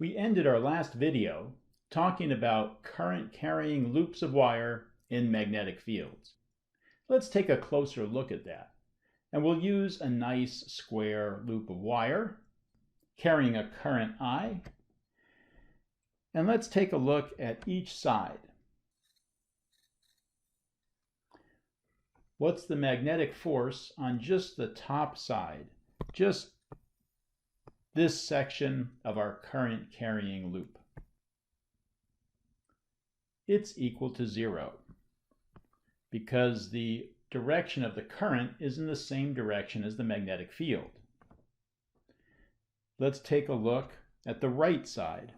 We ended our last video talking about current carrying loops of wire in magnetic fields. Let's take a closer look at that. And we'll use a nice square loop of wire carrying a current I. And let's take a look at each side. What's the magnetic force on just the top side? Just this section of our current carrying loop. It's equal to 0 because the direction of the current is in the same direction as the magnetic field. Let's take a look at the right side.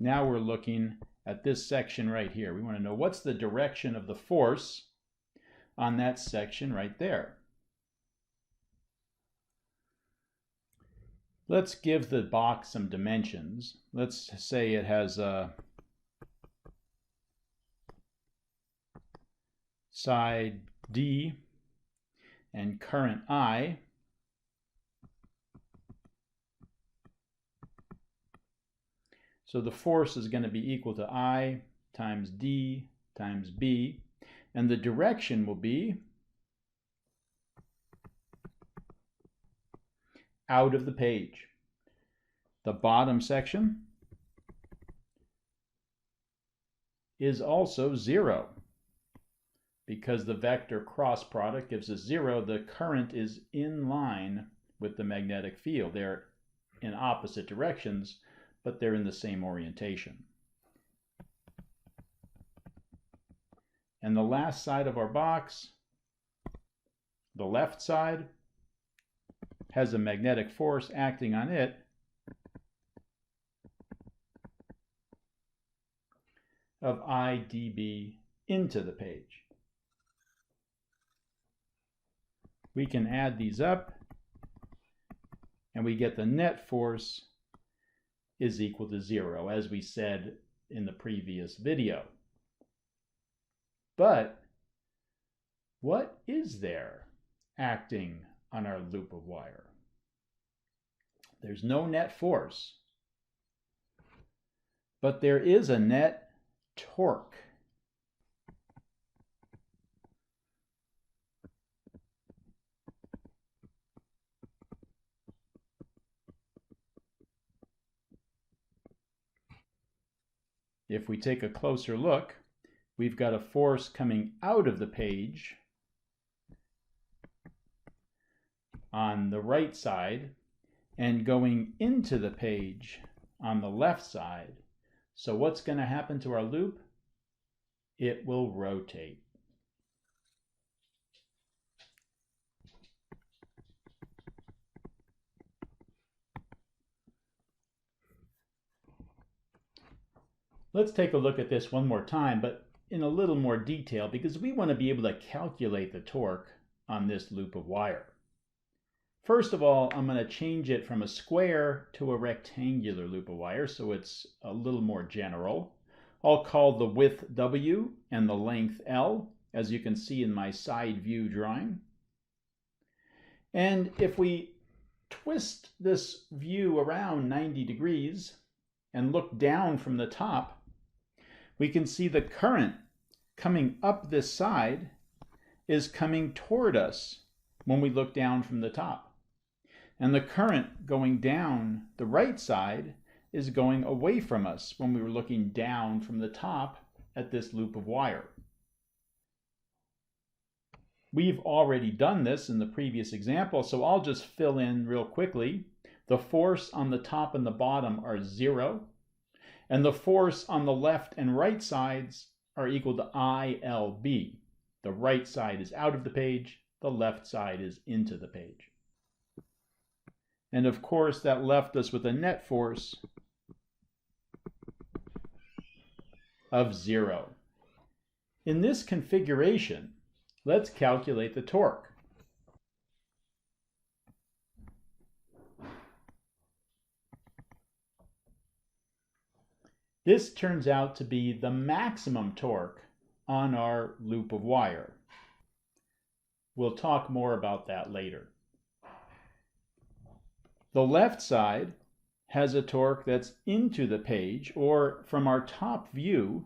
Now we're looking at this section right here. We want to know what's the direction of the force on that section right there. Let's give the box some dimensions. Let's say it has a side D and current I. So the force is going to be equal to I times D times B, and the direction will be out of the page. The bottom section is also 0 because the vector cross product gives us 0. The current is in line with the magnetic field. They're in opposite directions, but they're in the same orientation. And the last side of our box, the left side, has a magnetic force acting on it of I dB into the page. We can add these up and we get the net force is equal to 0, as we said in the previous video. But what is there acting on our loop of wire? There's no net force, but there is a net torque. If we take a closer look, we've got a force coming out of the page on the right side and going into the page on the left side. So what's going to happen to our loop? It will rotate. Let's take a look at this one more time, but in a little more detail, because we want to be able to calculate the torque on this loop of wire. First of all, I'm going to change it from a square to a rectangular loop of wire, so it's a little more general. I'll call the width W and the length L, as you can see in my side view drawing. And if we twist this view around 90 degrees and look down from the top, we can see the current coming up this side is coming toward us when we look down from the top. And the current going down the right side is going away from us when we were looking down from the top at this loop of wire. We've already done this in the previous example, so I'll just fill in real quickly. The force on the top and the bottom are 0, and the force on the left and right sides are equal to ILB. The right side is out of the page, the left side is into the page. And of course, that left us with a net force of 0. In this configuration, let's calculate the torque. This turns out to be the maximum torque on our loop of wire. We'll talk more about that later. The left side has a torque that's into the page, or from our top view,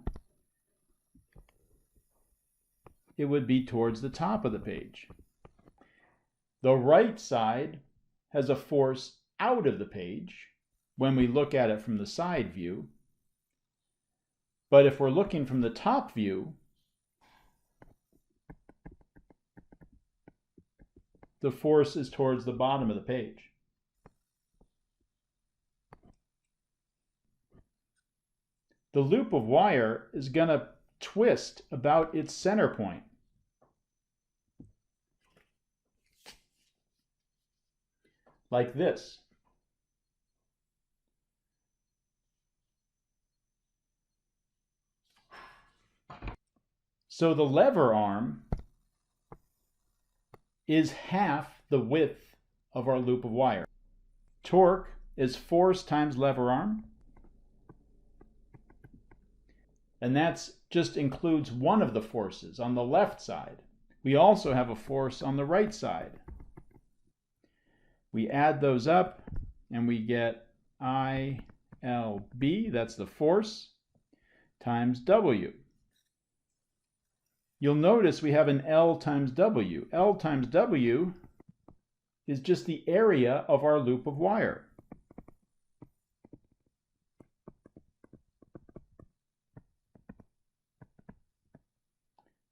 it would be towards the top of the page. The right side has a force out of the page when we look at it from the side view. But if we're looking from the top view, the force is towards the bottom of the page. The loop of wire is going to twist about its center point. Like this. So the lever arm is half the width of our loop of wire. Torque is force times lever arm. And that just includes one of the forces on the left side. We also have a force on the right side. We add those up and we get ILB, that's the force, times W. You'll notice we have an L times W. L times W is just the area of our loop of wire.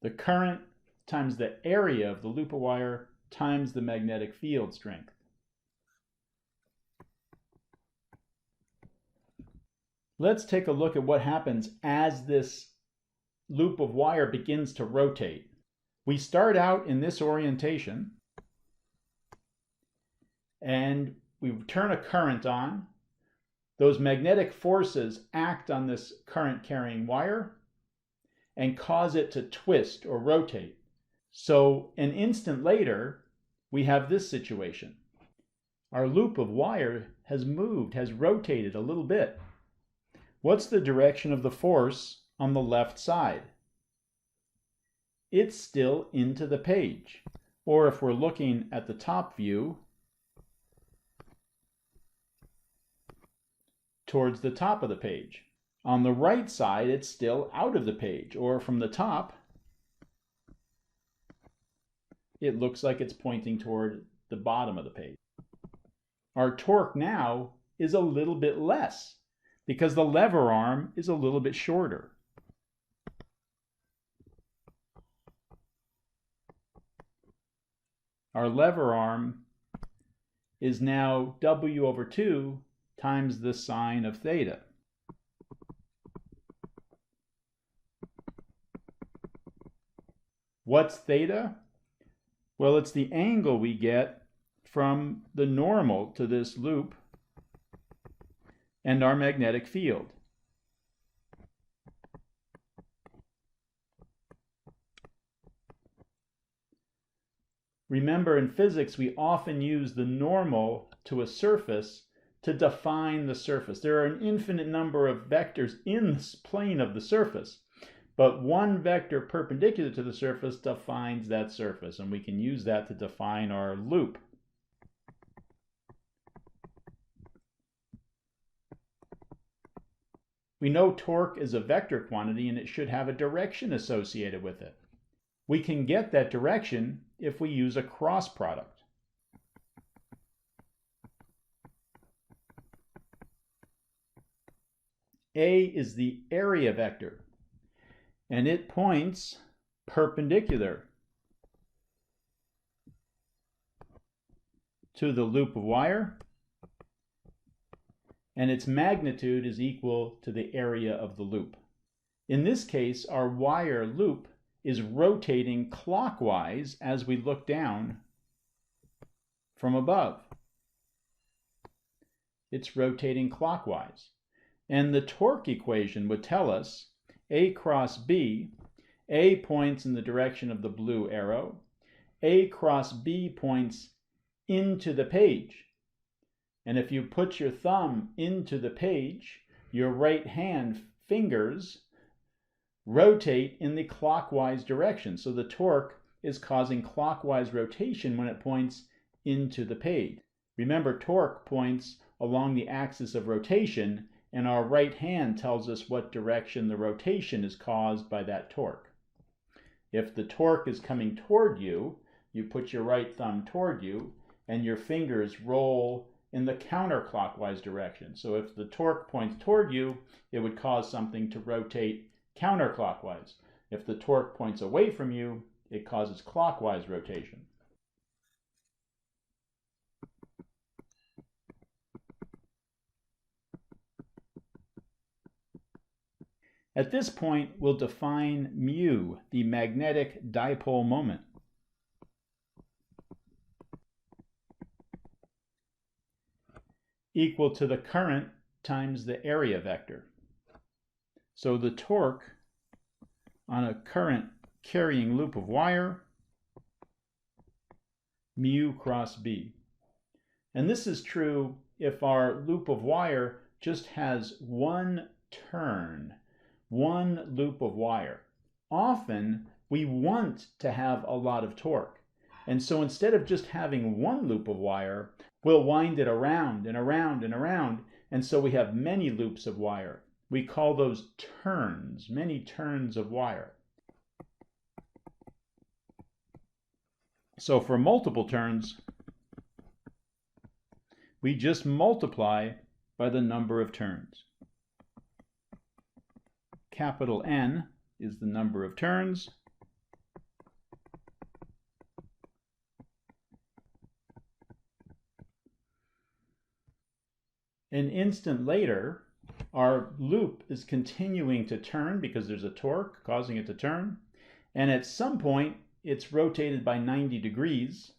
The current times the area of the loop of wire times the magnetic field strength. Let's take a look at what happens as this loop of wire begins to rotate. We start out in this orientation and we turn a current on. Those magnetic forces act on this current carrying wire and cause it to twist or rotate. So an instant later, we have this situation. Our loop of wire has moved, has rotated a little bit. What's the direction of the force on the left side? It's still into the page. Or if we're looking at the top view, towards the top of the page. On the right side, it's still out of the page, or from the top, it looks like it's pointing toward the bottom of the page. Our torque now is a little bit less because the lever arm is a little bit shorter. Our lever arm is now W over 2 times the sine of theta. What's theta? Well, it's the angle we get from the normal to this loop and our magnetic field. Remember, in physics, we often use the normal to a surface to define the surface. There are an infinite number of vectors in this plane of the surface, but one vector perpendicular to the surface defines that surface, and we can use that to define our loop. We know torque is a vector quantity and it should have a direction associated with it. We can get that direction if we use a cross product. A is the area vector, and it points perpendicular to the loop of wire, and its magnitude is equal to the area of the loop. In this case, our wire loop is rotating clockwise as we look down from above. It's rotating clockwise. And the torque equation would tell us A cross B, A points in the direction of the blue arrow, A cross B points into the page. And if you put your thumb into the page, your right hand fingers rotate in the clockwise direction. So the torque is causing clockwise rotation when it points into the page. Remember, torque points along the axis of rotation, and our right hand tells us what direction the rotation is caused by that torque. If the torque is coming toward you, you put your right thumb toward you, and your fingers roll in the counterclockwise direction. So if the torque points toward you, it would cause something to rotate counterclockwise. If the torque points away from you, it causes clockwise rotation. At this point, we'll define mu, the magnetic dipole moment. Equal to the current times the area vector. So the torque on a current carrying loop of wire, mu cross B. And this is true if our loop of wire just has one turn, one loop of wire. Often we want to have a lot of torque. And so instead of just having one loop of wire, we'll wind it around and around and around. And so we have many loops of wire. We call those turns, many turns of wire. So for multiple turns, we just multiply by the number of turns. Capital N is the number of turns. An instant later, our loop is continuing to turn because there's a torque causing it to turn. And at some point, it's rotated by 90 degrees.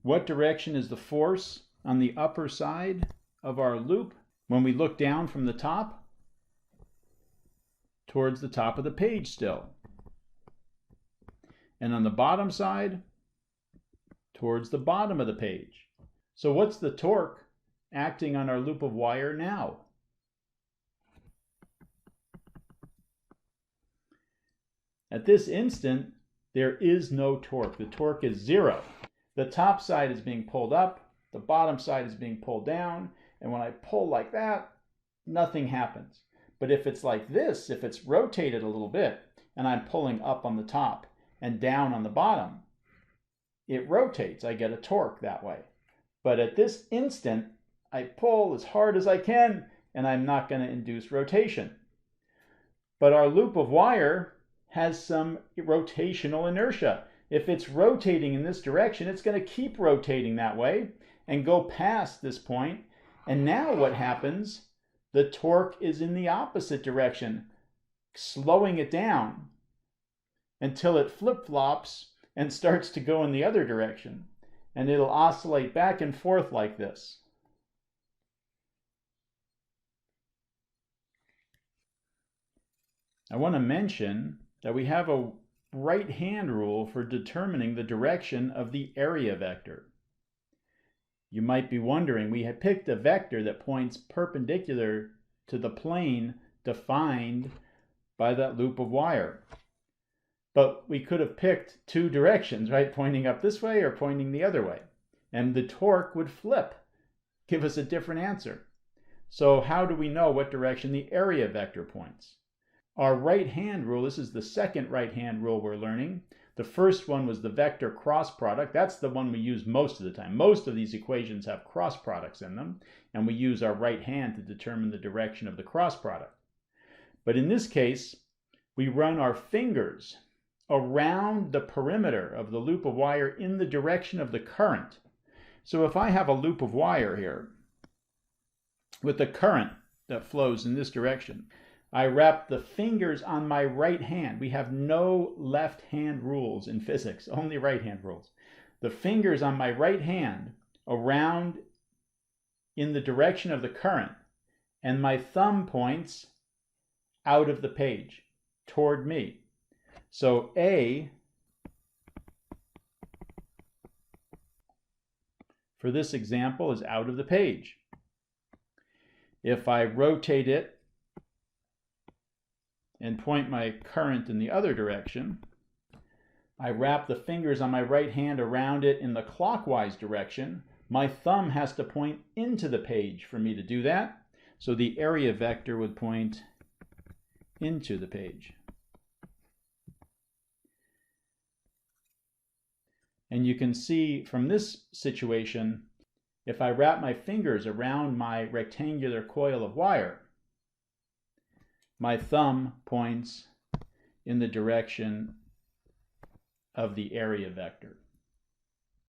What direction is the force on the upper side of our loop when we look down from the top? Towards the top of the page still. And on the bottom side, towards the bottom of the page. So what's the torque acting on our loop of wire now? At this instant, there is no torque. The torque is zero. The top side is being pulled up, the bottom side is being pulled down, and when I pull like that, nothing happens. But if it's like this, if it's rotated a little bit, and I'm pulling up on the top and down on the bottom, it rotates. I get a torque that way. But at this instant, I pull as hard as I can, and I'm not going to induce rotation. But our loop of wire has some rotational inertia. If it's rotating in this direction, it's going to keep rotating that way and go past this point. And now what happens? The torque is in the opposite direction, slowing it down until it flip-flops and starts to go in the other direction. And it'll oscillate back and forth like this. I want to mention that we have a right-hand rule for determining the direction of the area vector. You might be wondering, we have picked a vector that points perpendicular to the plane defined by that loop of wire. But we could have picked two directions, right? Pointing up this way or pointing the other way. And the torque would flip, give us a different answer. So how do we know what direction the area vector points? Our right-hand rule, this is the second right-hand rule we're learning. The first one was the vector cross product. That's the one we use most of the time. Most of these equations have cross products in them, and we use our right hand to determine the direction of the cross product. But in this case, we run our fingers around the perimeter of the loop of wire in the direction of the current. So if I have a loop of wire here with a current that flows in this direction, I wrap the fingers on my right hand. We have no left hand rules in physics, only right hand rules. The fingers on my right hand around in the direction of the current, and my thumb points out of the page toward me. So A, for this example, is out of the page. If I rotate it and point my current in the other direction, I wrap the fingers on my right hand around it in the clockwise direction, My thumb has to point into the page for me to do that. So the area vector would point into the page. And you can see from this situation, if I wrap my fingers around my rectangular coil of wire, my thumb points in the direction of the area vector.